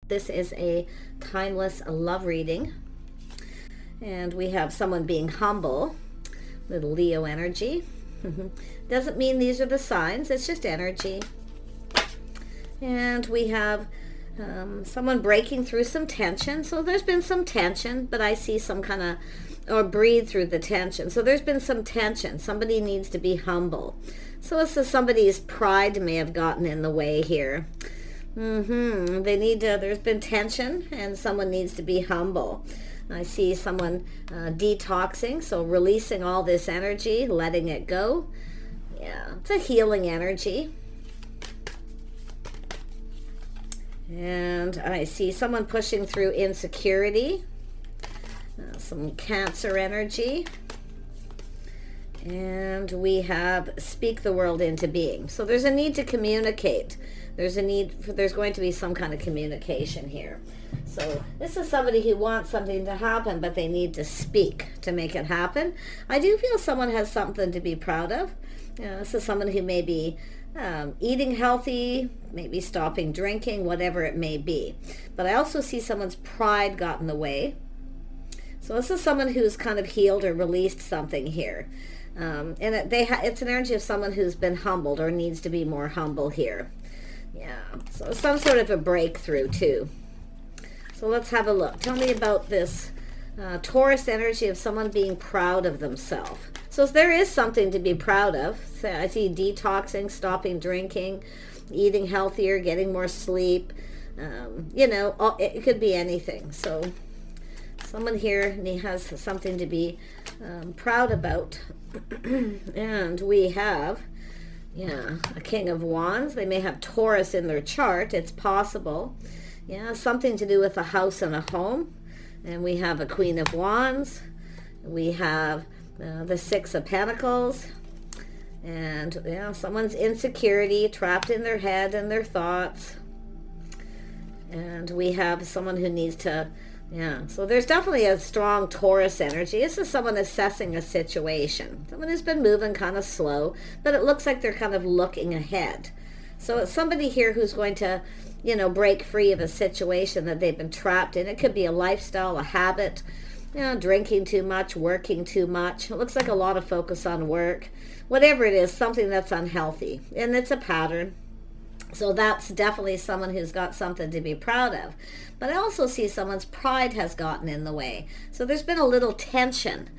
This is a timeless love reading. And we have someone being humble, little Leo energy. Doesn't mean these are the signs, it's just energy. And we have someone breaking through some tension. So there's been some tension, but I see some kind of, or breathe through the tension. So there's been some tension. Somebody needs to be humble. So this is somebody's pride may have gotten in the way here. They need to, there's been tension and someone needs to be humble. I see someone detoxing, so releasing all this energy, letting it go. Yeah, it's a healing energy. And I see someone pushing through insecurity, some Cancer energy. And we have speak the world into being. So there's a need to communicate. There's going to be some kind of communication here. So this is somebody who wants something to happen, but they need to speak to make it happen. I do feel someone has something to be proud of. This is someone who may be eating healthy, maybe stopping drinking, whatever it may be. But I also see someone's pride got in the way. So this is someone who's kind of healed or released something here. And it's an energy of someone who's been humbled or needs to be more humble here. Yeah, so some sort of a breakthrough too. So let's have a look. Tell me about this Taurus energy of someone being proud of themselves. So there is something to be proud of. So I see detoxing, stopping drinking, eating healthier, getting more sleep. It could be anything. So someone here has something to be proud about. And we have, a King of Wands. They may have Taurus in their chart. It's possible. Yeah, something to do with a house and a home. And we have a Queen of Wands. We have the Six of Pentacles. And someone's insecurity, trapped in their head and their thoughts. And we have someone who needs to, so there's definitely a strong Taurus energy. This is someone assessing a situation. Someone who's been moving kind of slow, but it looks like they're kind of looking ahead. So it's somebody here who's going to, break free of a situation that they've been trapped in. It could be a lifestyle, a habit, drinking too much, working too much. It looks like a lot of focus on work. Whatever it is, something that's unhealthy. And it's a pattern. So that's definitely someone who's got something to be proud of. But I also see someone's pride has gotten in the way. So there's been a little tension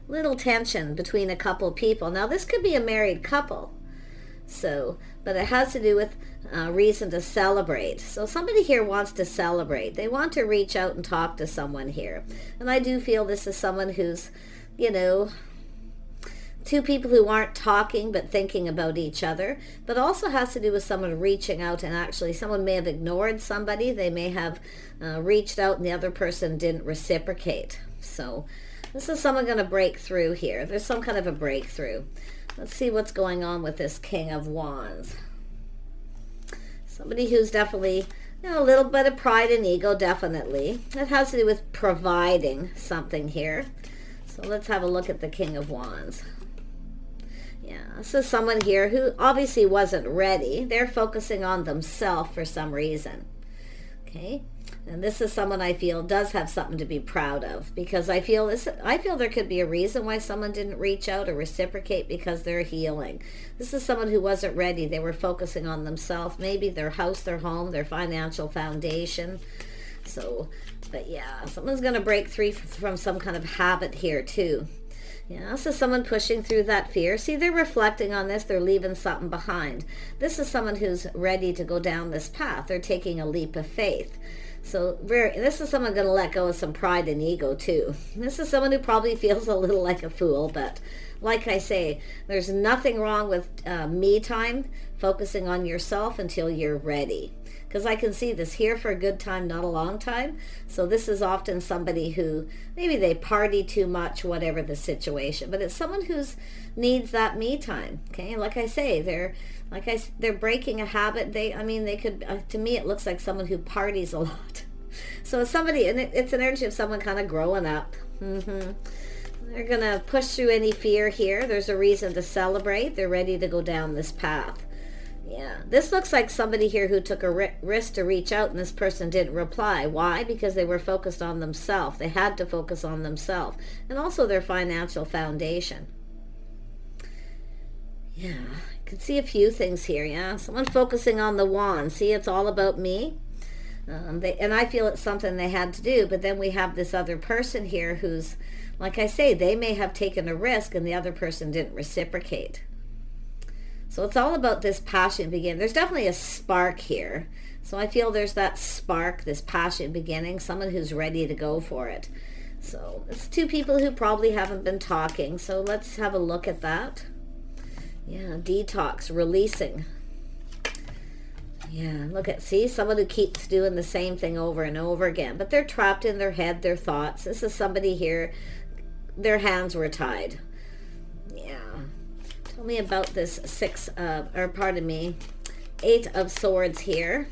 between a couple of people. Now this could be a married couple. So, but it has to do with reason to celebrate. So somebody here wants to celebrate. They want to reach out and talk to someone here. And I do feel this is someone who's, two people who aren't talking but thinking about each other, but also has to do with someone reaching out, and actually someone may have ignored somebody. They may have reached out and the other person didn't reciprocate. So this is someone going to break through here. There's some kind of a breakthrough. Let's see what's going on with this King of Wands. Somebody who's definitely, a little bit of pride and ego, definitely. It has to do with providing something here. So let's have a look at the King of Wands. Yeah, this is someone here who obviously wasn't ready. They're focusing on themselves for some reason. Okay, and this is someone I feel does have something to be proud of, because I feel there could be a reason why someone didn't reach out or reciprocate, because they're healing. This is someone who wasn't ready. They were focusing on themselves, maybe their house, their home, their financial foundation. So, but yeah, someone's going to break free from some kind of habit here too. Yeah, so someone pushing through that fear. See, they're reflecting on this. They're leaving something behind. This is someone who's ready to go down this path. They're taking a leap of faith. So this is someone going to let go of some pride and ego too. This is someone who probably feels a little like a fool, but like I say, there's nothing wrong with me time, focusing on yourself until you're ready. Because I can see this here for a good time, not a long time. So this is often somebody who, maybe they party too much, whatever the situation. But it's someone who's needs that me time. Okay, like I say, they're breaking a habit. They could, to me, it looks like someone who parties a lot. So it's somebody, and it's an energy of someone kind of growing up. They're gonna push through any fear here. There's a reason to celebrate. They're ready to go down this path. Yeah, this looks like somebody here who took a risk to reach out and this person didn't reply. Why? Because they were focused on themselves. They had to focus on themselves and also their financial foundation. Yeah, I can see a few things here. Yeah, someone focusing on the wand. See, it's all about me. And I feel it's something they had to do, but then we have this other person here who's, like I say, they may have taken a risk and the other person didn't reciprocate. So it's all about this passion begin. There's definitely a spark here. So I feel there's that spark, this passion beginning, someone who's ready to go for it. So it's two people who probably haven't been talking. So let's have a look at that. Yeah, detox, releasing. Yeah, look at, see, someone who keeps doing the same thing over and over again. But they're trapped in their head, their thoughts. This is somebody here, their hands were tied. Yeah. Tell me about this Eight of Swords here.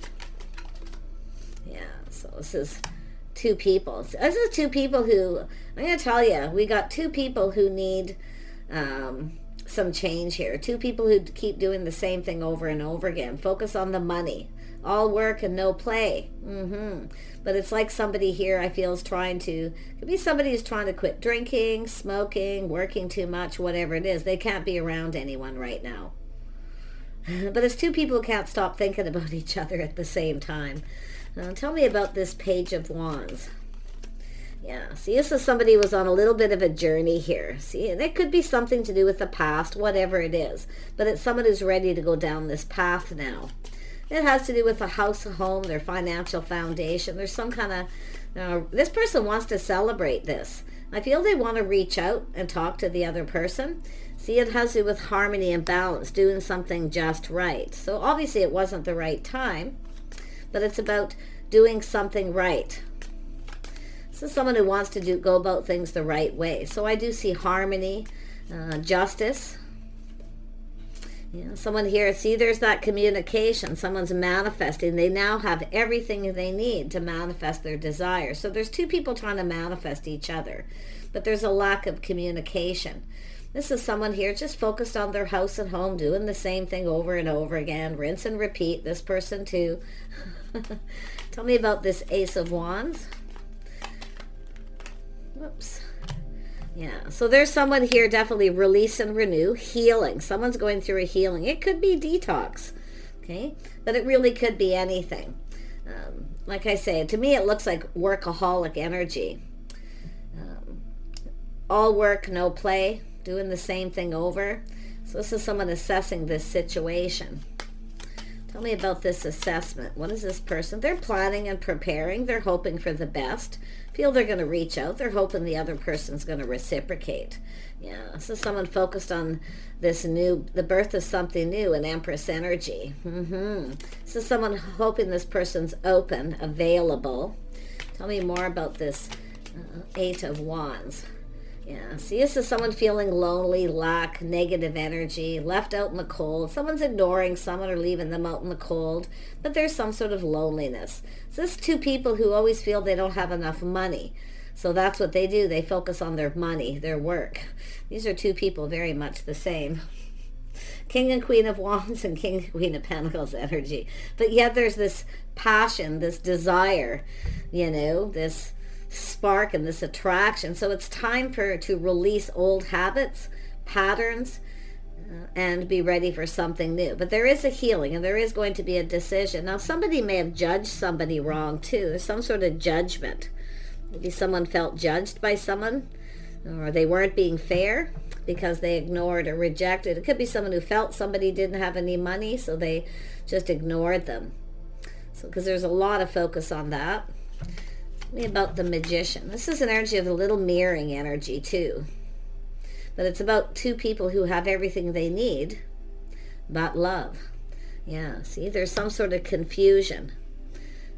Yeah, so this is two people. This is two people who, I'm going to tell you, we got two people who need some change here. Two people who keep doing the same thing over and over again. Focus on the money. All work and no play. But it's like somebody here I feel is trying to, could be somebody who's trying to quit drinking, smoking, working too much, whatever it is. They can't be around anyone right now. But it's two people who can't stop thinking about each other at the same time. Tell me about this Page of Wands. Yeah, see, this is somebody who was on a little bit of a journey here. See, and it could be something to do with the past, whatever it is. But it's someone who's ready to go down this path now. It has to do with a house, a home, their financial foundation. There's some kind of, this person wants to celebrate this. I feel they want to reach out and talk to the other person. See, it has to do with harmony and balance, doing something just right. So obviously it wasn't the right time, but it's about doing something right. This is someone who wants to go about things the right way. So I do see harmony, justice. Yeah, someone here, see, there's that communication. Someone's manifesting. They now have everything they need to manifest their desire. So there's two people trying to manifest each other, but there's a lack of communication. This is someone here just focused on their house and home, doing the same thing over and over again. Rinse and repeat. This person too. Tell me about this Ace of Wands. Whoops. Yeah, so there's someone here definitely release and renew, healing. Someone's going through a healing. It could be detox, okay? But it really could be anything. Like I say, to me it looks like workaholic energy. All work, no play, doing the same thing over. So this is someone assessing this situation. Tell me about this assessment. What is this person? They're planning and preparing. They're hoping for the best. Feel they're going to reach out. They're hoping the other person's going to reciprocate. Yeah, so someone focused on this the birth of something new, an Empress energy. So someone hoping this person's open, available. Tell me more about this Eight of Wands. Yeah, see, this is someone feeling lonely, lack, negative energy, left out in the cold. Someone's ignoring someone or leaving them out in the cold, but there's some sort of loneliness. So this is two people who always feel they don't have enough money. So that's what they do. They focus on their money, their work. These are two people very much the same. King and Queen of Wands and King and Queen of Pentacles energy. But yet there's this passion, this desire, this spark and this attraction. So it's time to release old habits, patterns, and be ready for something new. But there is a healing and there is going to be a decision. Now somebody may have judged somebody wrong too. There's some sort of judgment. Maybe someone felt judged by someone, or they weren't being fair because they ignored or rejected. It could be someone who felt somebody didn't have any money, so they just ignored them. So because there's a lot of focus on that. Me about the Magician. This is an energy of a little mirroring energy too. But it's about two people who have everything they need but love. Yeah, see, there's some sort of confusion.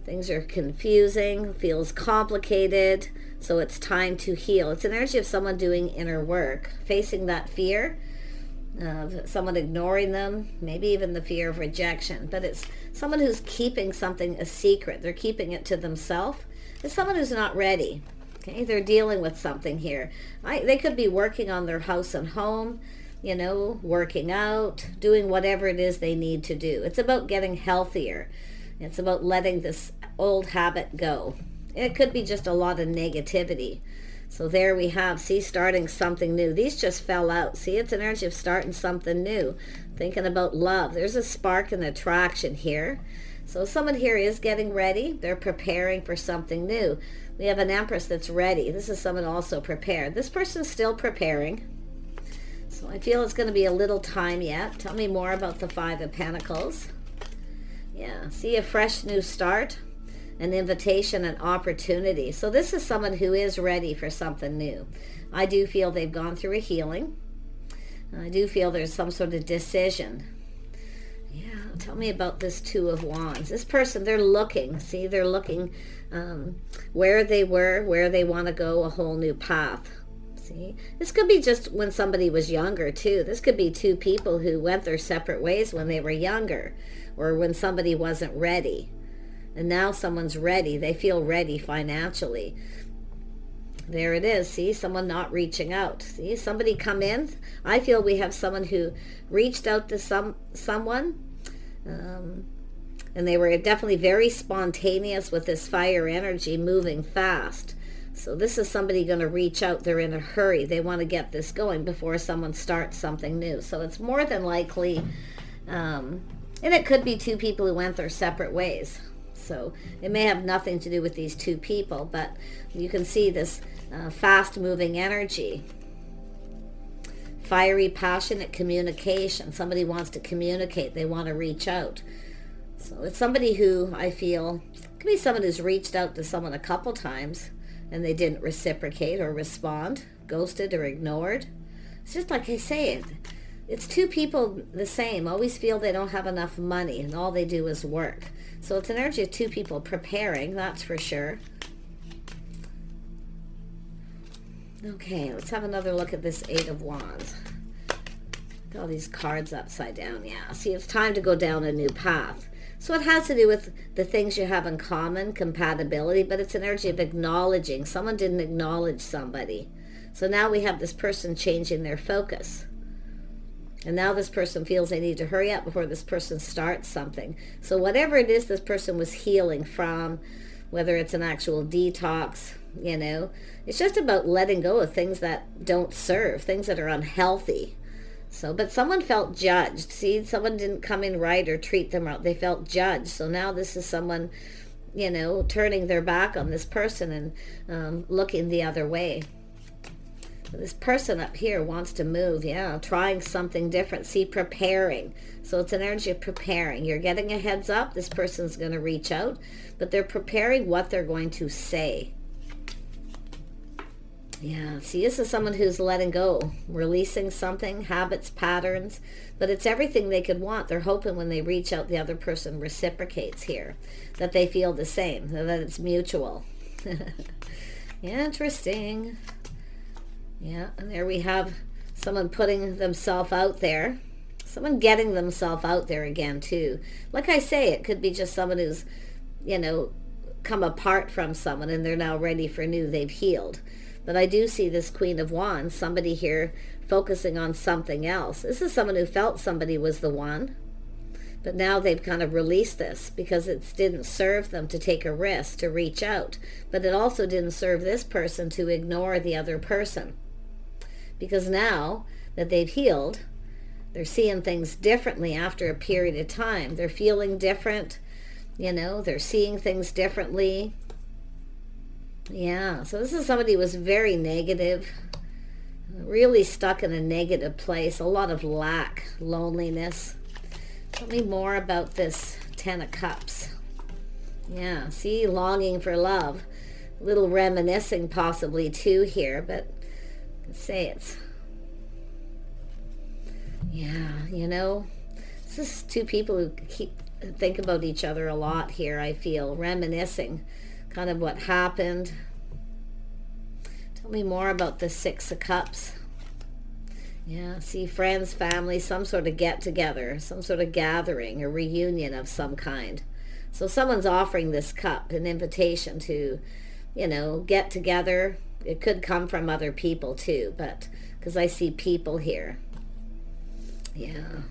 Things are confusing, feels complicated, so it's time to heal. It's an energy of someone doing inner work, facing that fear of someone ignoring them, maybe even the fear of rejection. But it's someone who's keeping something a secret. They're keeping it to themselves. It's someone who's not ready. Okay, they're dealing with something here. They could be working on their house and home. you know, working out, doing whatever it is they need to do. It's about getting healthier. It's about letting this old habit go. It could be just a lot of negativity. So there we have, see, starting something new. These just fell out. See, it's an energy of starting something new. Thinking about love. There's a spark and attraction here. So someone here is getting ready. They're preparing for something new. We have an Empress that's ready. This is someone also prepared. This person's still preparing. So I feel it's going to be a little time yet. Tell me more about the Five of Pentacles. Yeah, see, a fresh new start, an invitation, an opportunity. So this is someone who is ready for something new. I do feel they've gone through a healing. I do feel there's some sort of decision. Yeah, tell me about this Two of Wands. This person, they're looking. See, they're looking where they were, where they want to go, a whole new path. See, this could be just when somebody was younger too. This could be two people who went their separate ways when they were younger, or when somebody wasn't ready. And now someone's ready. They feel ready financially. There it is. See, someone not reaching out. See, somebody come in. I feel we have someone who reached out to someone. And they were definitely very spontaneous with this fire energy, moving fast. So this is somebody going to reach out. They're in a hurry. They want to get this going before someone starts something new. So it's more than likely, and it could be two people who went their separate ways. So it may have nothing to do with these two people, but you can see this fast-moving energy. Fiery, passionate communication. Somebody wants to communicate. They want to reach out. So it's somebody who I feel, could be someone who's reached out to someone a couple times and they didn't reciprocate or respond, ghosted or ignored. It's just like I say, it's two people the same, always feel they don't have enough money and all they do is work. So it's an energy of two people preparing, that's for sure. Okay, let's have another look at this Eight of Wands. Got all these cards upside down. Yeah, see, it's time to go down a new path. So it has to do with the things you have in common, compatibility, but it's an energy of acknowledging. Someone didn't acknowledge somebody. So now we have this person changing their focus. And now this person feels they need to hurry up before this person starts something. So whatever it is this person was healing from, whether it's an actual detox, you know, it's just about letting go of things that don't serve, things that are unhealthy. So, but someone felt judged. See, someone didn't come in right or treat them right. They felt judged. So now this is someone, you know, turning their back on this person and looking the other way. This person up here wants to move, yeah, trying something different. See, preparing. So it's an energy of preparing. You're getting a heads up. This person's going to reach out, but they're preparing what they're going to say. Yeah, see, this is someone who's letting go, releasing something, habits, patterns, but it's everything they could want. They're hoping when they reach out, the other person reciprocates here, that they feel the same, that it's mutual. Interesting. Yeah, and there we have someone putting themselves out there. Someone getting themselves out there again, too. Like I say, it could be just someone who's, you know, come apart from someone and they're now ready for new. They've healed. But I do see this Queen of Wands, somebody here focusing on something else. This is someone who felt somebody was the one. But now they've kind of released this because it didn't serve them to take a risk, to reach out. But it also didn't serve this person to ignore the other person. Because now that they've healed, they're seeing things differently after a period of time. They're feeling different, you know, they're seeing things differently. Yeah, so this is somebody who was very negative, really stuck in a negative place, a lot of lack, loneliness. Tell me more about this Ten of Cups. Yeah, see, longing for love. A little reminiscing possibly too here, but say it's, yeah, you know, this is two people who think about each other a lot here, I feel, reminiscing kind of what happened. Tell me more about the Six of Cups. Yeah, see, friends, family, some sort of get together, some sort of gathering, a reunion of some kind. So someone's offering this cup, an invitation to, you know, get together. It could come from other people too, but because I see people here. Yeah.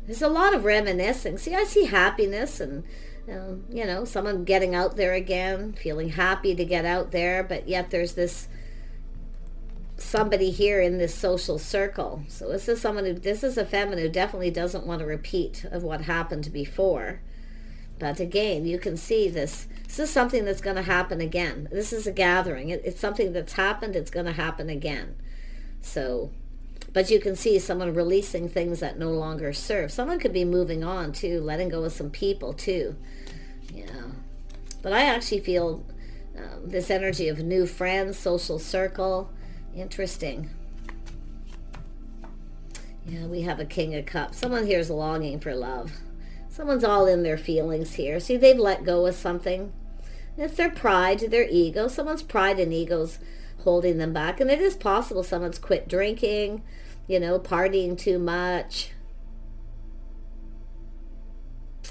There's a lot of reminiscing. See, I see happiness and, someone getting out there again, feeling happy to get out there, but yet there's this somebody here in this social circle. So this is a feminine who definitely doesn't want a repeat of what happened before. But again, you can see this is something that's going to happen again. This is a gathering. It's something that's happened. It's going to happen again. So, but you can see someone releasing things that no longer serve. Someone could be moving on too, letting go of some people too. Yeah. But I actually feel this energy of new friends, social circle. Interesting. Yeah, we have a King of Cups. Someone here is longing for love. Someone's all in their feelings here. See, they've let go of something. It's their pride, their ego. Someone's pride and ego's holding them back. And it is possible someone's quit drinking, partying too much.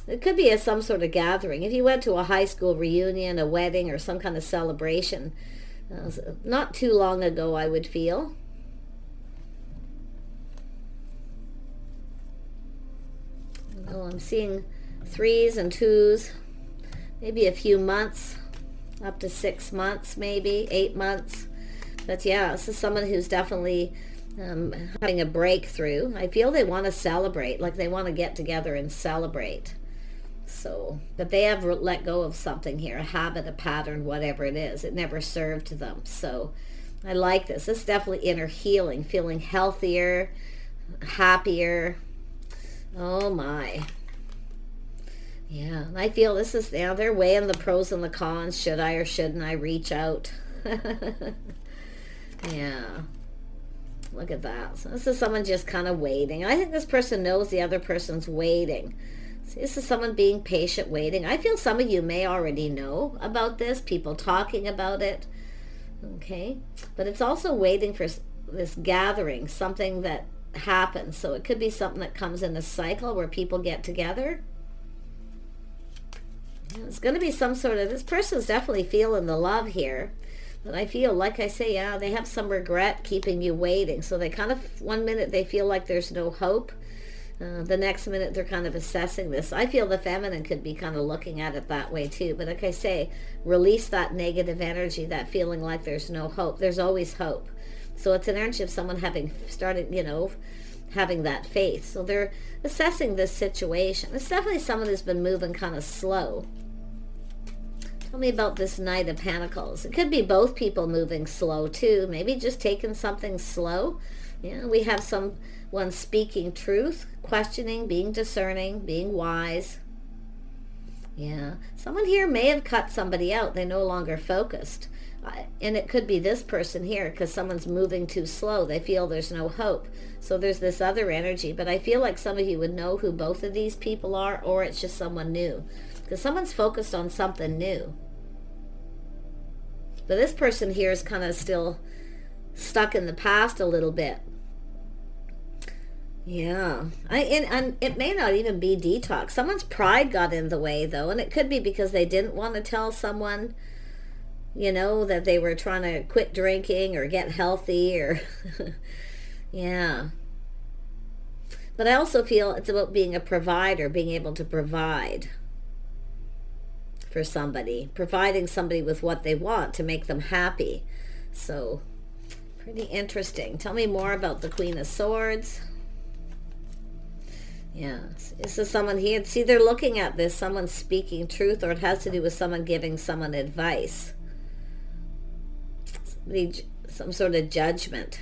It could be some sort of gathering. If you went to a high school reunion, a wedding, or some kind of celebration, not too long ago, I would feel. I'm seeing 3s and 2s, maybe a few months, up to 6 months, maybe 8 months. But yeah, this is someone who's definitely having a breakthrough. I feel they want to celebrate, like they want to get together and celebrate. So, but they have let go of something here, a habit, a pattern, whatever it is. It never served them. So I like this. This is definitely inner healing, feeling healthier, happier. Oh my. Yeah, I feel this is, now they're weighing the pros and the cons. Should I or shouldn't I reach out? Yeah. Look at that. So this is someone just kind of waiting. I think this person knows the other person's waiting. See, this is someone being patient, waiting. I feel some of you may already know about this, people talking about it. Okay. But it's also waiting for this gathering, something that happens. So it could be something that comes in a cycle where people get together. It's going to be some sort of, this person's definitely feeling the love here. But I feel, like I say, yeah, they have some regret keeping you waiting. So they kind of, one minute they feel like there's no hope. The next minute they're kind of assessing this. I feel the feminine could be kind of looking at it that way too. But like I say, release that negative energy, that feeling like there's no hope. There's always hope. So it's an energy of someone having started, having that faith. So they're assessing this situation. It's definitely someone who's been moving kind of slow. Tell me about this Knight of Pentacles. It could be both people moving slow too. Maybe just taking something slow. Yeah, we have someone speaking truth, questioning, being discerning, being wise. Yeah, someone here may have cut somebody out. They're no longer focused. And it could be this person here because someone's moving too slow. They feel there's no hope. So there's this other energy. But I feel like some of you would know who both of these people are, or it's just someone new. Because someone's focused on something new. But this person here is kind of still stuck in the past a little bit. Yeah. And it may not even be detox. Someone's pride got in the way, though. And it could be because they didn't want to tell someone, that they were trying to quit drinking or get healthy or... Yeah. But I also feel it's about being a provider, being able to provide for somebody, providing somebody with what they want to make them happy. So, pretty interesting. Tell me more about the Queen of Swords. Yeah, this is someone here. See, they're looking at this, someone speaking truth, or it has to do with someone giving someone advice. Some sort of judgment.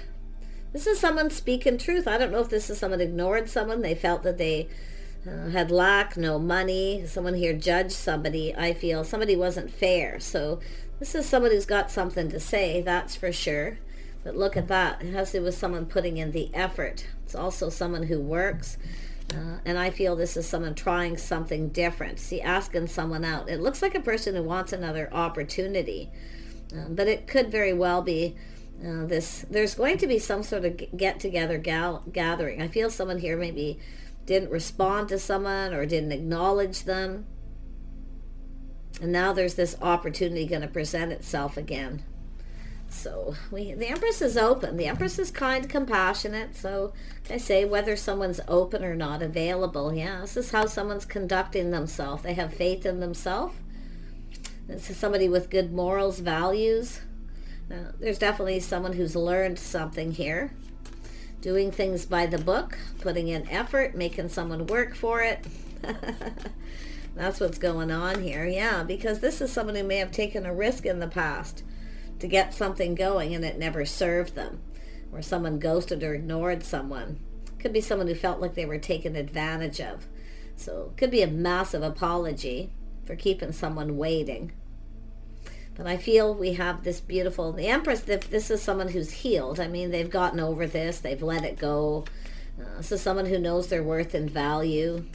This is someone speaking truth. I don't know if this is someone ignored someone. They felt that they had lack, no money. Someone here judged somebody. I feel somebody wasn't fair. So this is someone who's got something to say, that's for sure. But look at that. It has to do with someone putting in the effort. It's also someone who works. And I feel this is someone trying something different. See, asking someone out. It looks like a person who wants another opportunity. But it could very well be there's going to be some sort of get-together gathering. I feel someone here maybe didn't respond to someone or didn't acknowledge them. And now there's this opportunity going to present itself again. So the Empress is open. The Empress is kind, compassionate. So I say whether someone's open or not, available. Yeah, this is how someone's conducting themselves. They have faith in themselves. This is somebody with good morals, values. There's definitely someone who's learned something here. Doing things by the book, putting in effort, making someone work for it. That's what's going on here. Yeah, because this is someone who may have taken a risk in the past to get something going and it never served them, or someone ghosted or ignored someone. Could be someone who felt like they were taken advantage of. So it could be a massive apology for keeping someone waiting. But I feel we have this beautiful, the Empress, this is someone who's healed. I mean, they've gotten over this, they've let it go. This is someone who knows their worth and value.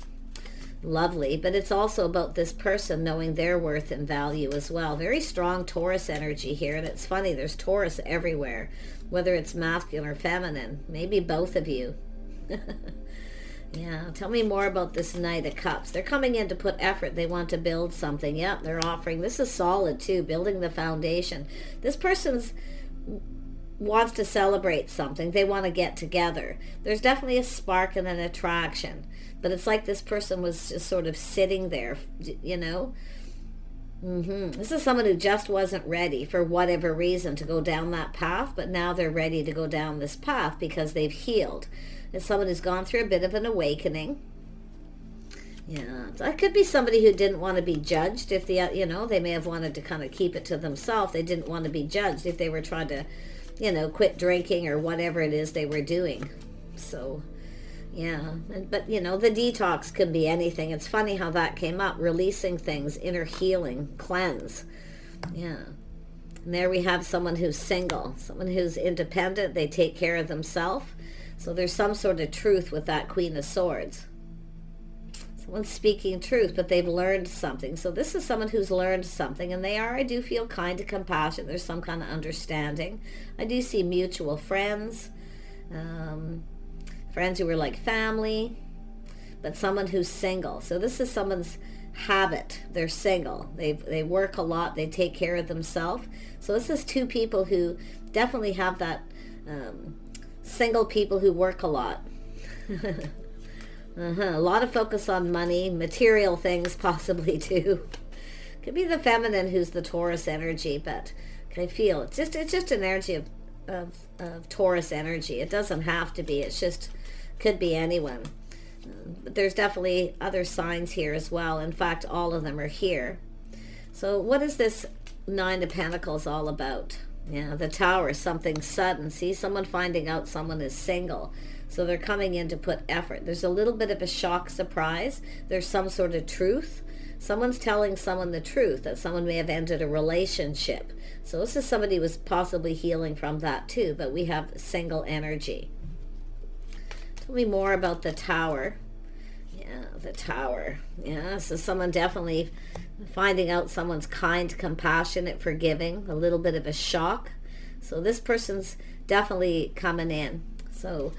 Lovely. But it's also about this person knowing their worth and value as well. Very strong Taurus energy here. And it's funny, there's Taurus everywhere, whether it's masculine or feminine. Maybe both of you. Yeah, tell me more about this Knight of Cups. They're coming in to put effort. They want to build something. Yep, they're offering. This is solid too, building the foundation. This person's wants to celebrate something. They want to get together. There's definitely a spark and an attraction. But it's like this person was just sort of sitting there, you know. This is someone who just wasn't ready for whatever reason to go down that path, but now they're ready to go down this path because they've healed. It's someone who's gone through a bit of an awakening. Yeah, that could be somebody who didn't want to be judged. If they may have wanted to kind of keep it to themselves. They didn't want to be judged if they were trying to, quit drinking or whatever it is they were doing. So, yeah, but the detox can be anything. It's funny how that came up. Releasing things, inner healing, cleanse. Yeah. And there we have someone who's single, someone who's independent. They take care of themselves. So there's some sort of truth with that Queen of Swords. Someone's speaking truth, but they've learned something. So this is someone who's learned something, and I do feel kind and compassionate. There's some kind of understanding. I do see mutual friends, friends who are like family, but someone who's single. So this is someone's habit. They're single. They work a lot. They take care of themselves. So this is two people who definitely have that single people who work a lot. A lot of focus on money, material things possibly too. Could be the feminine who's the Taurus energy, but I feel it's just an energy of Taurus energy. It doesn't have to be. It's just could be anyone. But there's definitely other signs here as well. In fact, all of them are here. So what is this Nine of Pentacles all about? Yeah, the Tower, something sudden. See, someone finding out someone is single. So they're coming in to put effort. There's a little bit of a shock surprise. There's some sort of truth. Someone's telling someone the truth, that someone may have ended a relationship. So this is somebody who was possibly healing from that too, but we have single energy. Tell me more about the Tower. Yeah, the Tower. Yeah, so someone definitely finding out someone's kind, compassionate, forgiving, a little bit of a shock. So this person's definitely coming in. So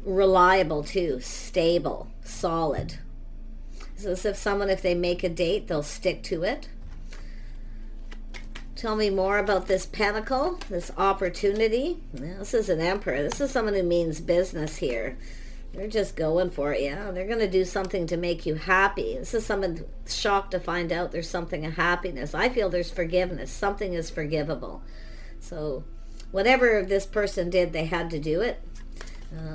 reliable too, stable, solid. So as if they make a date, they'll stick to it. Tell me more about this Pentacle, this opportunity. Yeah, this is an Emperor. This is someone who means business here. They're just going for it, yeah. They're going to do something to make you happy. This is someone shocked to find out there's something of happiness. I feel there's forgiveness. Something is forgivable. So whatever this person did, they had to do it.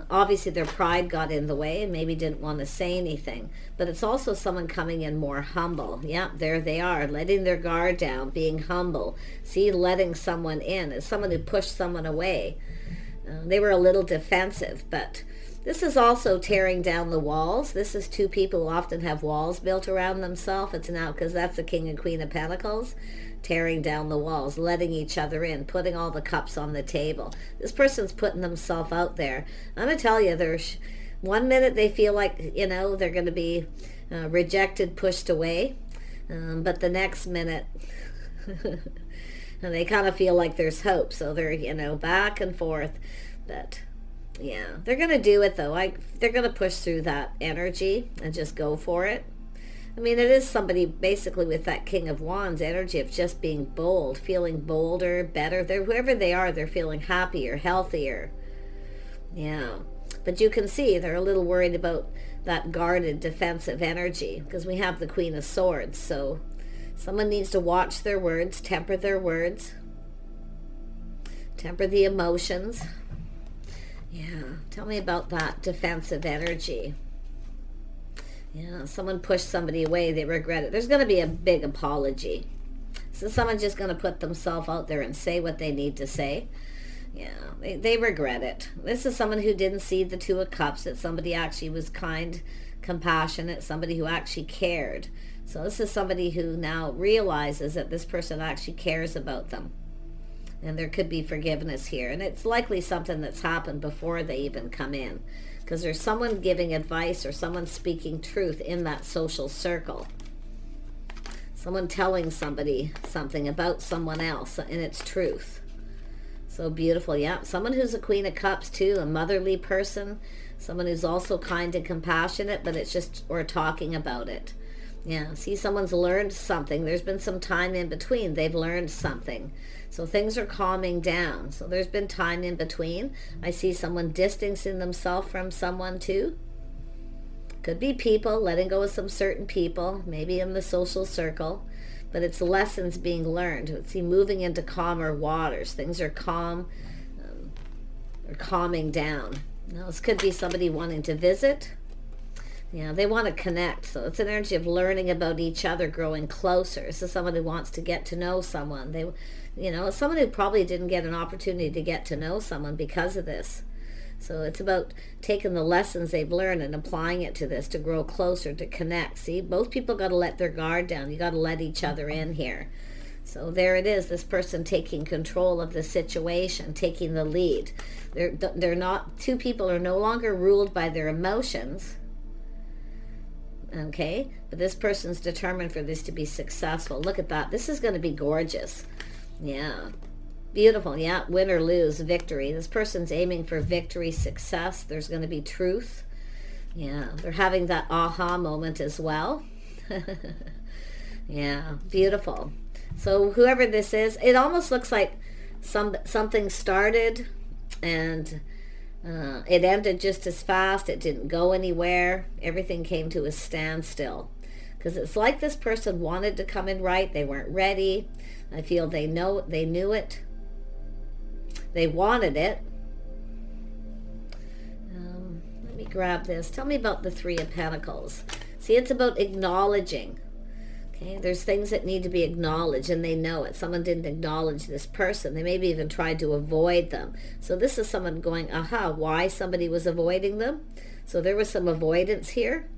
Obviously their pride got in the way and maybe didn't want to say anything. But it's also someone coming in more humble. Yeah, there they are, letting their guard down, being humble. See, letting someone in. It's someone who pushed someone away. They were a little defensive, but this is also tearing down the walls. This is two people who often have walls built around themselves. It's now, because that's the King and Queen of Pentacles, tearing down the walls, letting each other in, putting all the cups on the table. This person's putting themselves out there. I'm going to tell you, there's one minute they feel like, they're going to be rejected, pushed away. But the next minute, and they kind of feel like there's hope. So they're, back and forth. But yeah, they're going to do it though. They're going to push through that energy and just go for it. I mean, it is somebody basically with that King of Wands energy of just being bold, feeling bolder, better. Whoever they are, they're feeling happier, healthier. Yeah. But you can see they're a little worried about that guarded, defensive energy because we have the Queen of Swords. So someone needs to watch their words, temper their words, temper the emotions. Yeah. Tell me about that defensive energy. Yeah, someone pushed somebody away, they regret it. There's going to be a big apology. So someone's just going to put themselves out there and say what they need to say. Yeah, they regret it. This is someone who didn't see the Two of Cups, that somebody actually was kind, compassionate, somebody who actually cared. So this is somebody who now realizes that this person actually cares about them. And there could be forgiveness here. And it's likely something that's happened before they even come in. Because there's someone giving advice or someone speaking truth in that social circle. Someone telling somebody something about someone else, and it's truth. So beautiful, yeah. Someone who's a Queen of Cups too, a motherly person. Someone who's also kind and compassionate, but it's just, or talking about it. Yeah, see, someone's learned something. There's been some time in between. They've learned something. So things are calming down. So there's been time in between. I see someone distancing themselves from someone too. Could be people, letting go of some certain people, maybe in the social circle. But it's lessons being learned. Let's see, moving into calmer waters. Things are calm, or calming down. Now, this could be somebody wanting to visit. Yeah, they want to connect. So it's an energy of learning about each other, growing closer. This is someone who wants to get to know someone. They, someone who probably didn't get an opportunity to get to know someone because of this. So it's about taking the lessons they've learned and applying it to this to grow closer, to connect. See, both people got to let their guard down. You got to let each other in here. So there it is, this person taking control of the situation, taking the lead. They're not, two people are no longer ruled by their emotions. Okay, but this person's determined for this to be successful. Look at that. This is going to be gorgeous. Yeah, beautiful. Yeah, win or lose, victory. This person's aiming for victory, success. There's going to be truth. Yeah, they're having that aha moment as well. Yeah, beautiful. So whoever this is, it almost looks like something started and it ended just as fast. It didn't go anywhere. Everything came to a standstill. Because it's like this person wanted to come in right. They weren't ready. I feel they knew it. They wanted it. Let me grab this. Tell me about the Three of Pentacles. See, it's about acknowledging. Okay, there's things that need to be acknowledged, and they know it. Someone didn't acknowledge this person. They maybe even tried to avoid them. So this is someone going, aha, why somebody was avoiding them. So there was some avoidance here.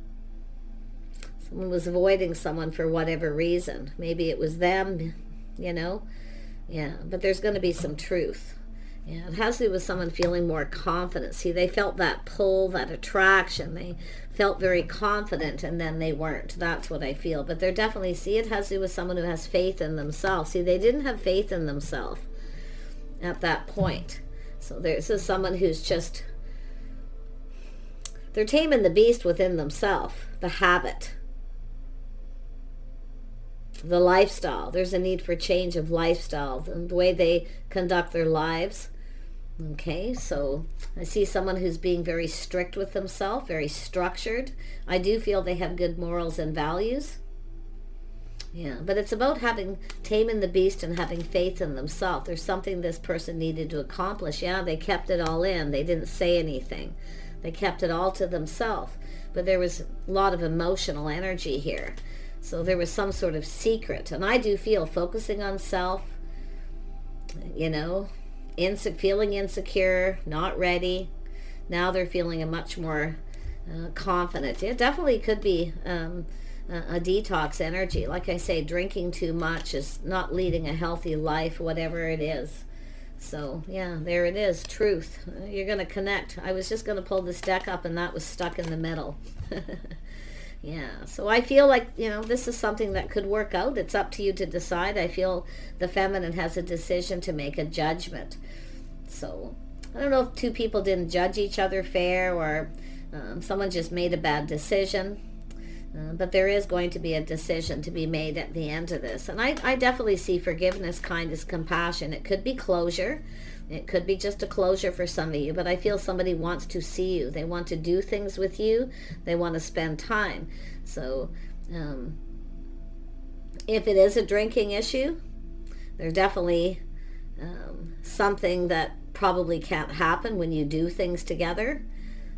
Someone was avoiding someone for whatever reason. Maybe it was them, Yeah, but there's going to be some truth. Yeah, it has to do with someone feeling more confident. See, they felt that pull, that attraction. They felt very confident, and then they weren't. That's what I feel. But they're definitely, see, it has to do with someone who has faith in themselves. See, they didn't have faith in themselves at that point. So this is someone who's just, they're taming the beast within themselves, the habit, the lifestyle. There's a need for change of lifestyle, the way they conduct their lives. Okay, so I see someone who's being very strict with themselves, very structured. I do feel they have good morals and values. Yeah, but it's about taming the beast and having faith in themselves. There's something this person needed to accomplish. Yeah, they kept it all in. They didn't say anything. They kept it all to themselves. But there was a lot of emotional energy here. So there was some sort of secret. And I do feel focusing on self, feeling insecure, not ready. Now they're feeling a much more confident. It definitely could be a detox energy. Like I say, drinking too much is not leading a healthy life, whatever it is. So yeah, there it is, truth. You're going to connect. I was just going to pull this deck up and that was stuck in the middle. Yeah, so I feel like, this is something that could work out. It's up to you to decide. I feel the feminine has a decision to make, a judgment. So I don't know if two people didn't judge each other fair, or someone just made a bad decision. But there is going to be a decision to be made at the end of this. And I definitely see forgiveness, kindness, compassion. It could be closure. It could be just a closure for some of you. But I feel somebody wants to see you. They want to do things with you. They want to spend time. So if it is a drinking issue, they're definitely something that probably can't happen when you do things together.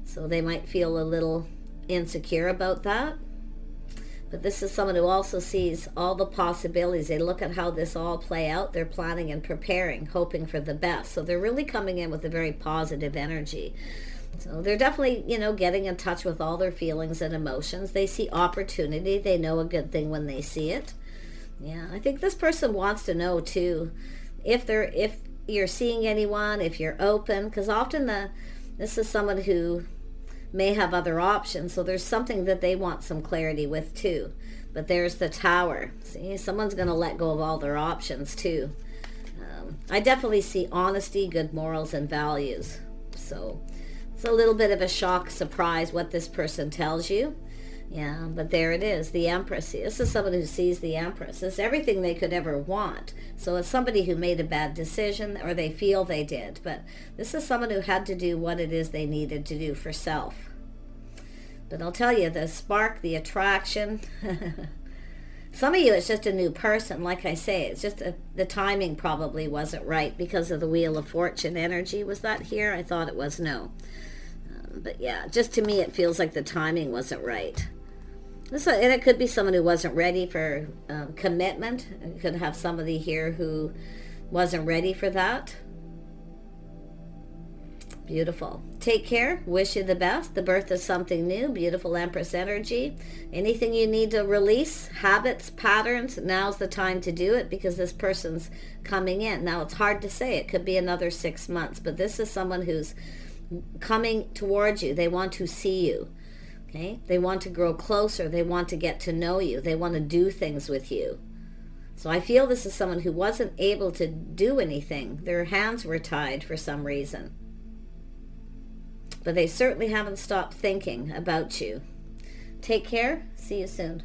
So they might feel a little insecure about that. But this is someone who also sees all the possibilities. They look at how this all play out. They're planning and preparing, hoping for the best. So they're really coming in with a very positive energy. So they're definitely, getting in touch with all their feelings and emotions. They see opportunity. They know a good thing when they see it. Yeah, I think this person wants to know too, if you're seeing anyone, if you're open, because often this is someone who may have other options, so there's something that they want some clarity with too. But there's the Tower. See, someone's going to let go of all their options too. I definitely see honesty, good morals, and values. So it's a little bit of a shock, surprise what this person tells you. Yeah, but there it is, the Empress. See, this is someone who sees the Empress. It's everything they could ever want. So it's somebody who made a bad decision, or they feel they did. But this is someone who had to do what it is they needed to do for self. But I'll tell you, the spark, the attraction, some of you, it's just a new person. Like I say, it's just the timing probably wasn't right because of the Wheel of Fortune energy. Was that here? I thought it was. No. But yeah, just to me, it feels like the timing wasn't right. And it could be someone who wasn't ready for commitment. It could have somebody here who wasn't ready for that. Beautiful. Take care. Wish you the best. The birth of something new. Beautiful Empress energy. Anything you need to release, habits, patterns, now's the time to do it because this person's coming in. Now, it's hard to say. It could be another 6 months, but this is someone who's coming towards you. They want to see you. Okay? They want to grow closer. They want to get to know you. They want to do things with you. So I feel this is someone who wasn't able to do anything. Their hands were tied for some reason. But they certainly haven't stopped thinking about you. Take care. See you soon.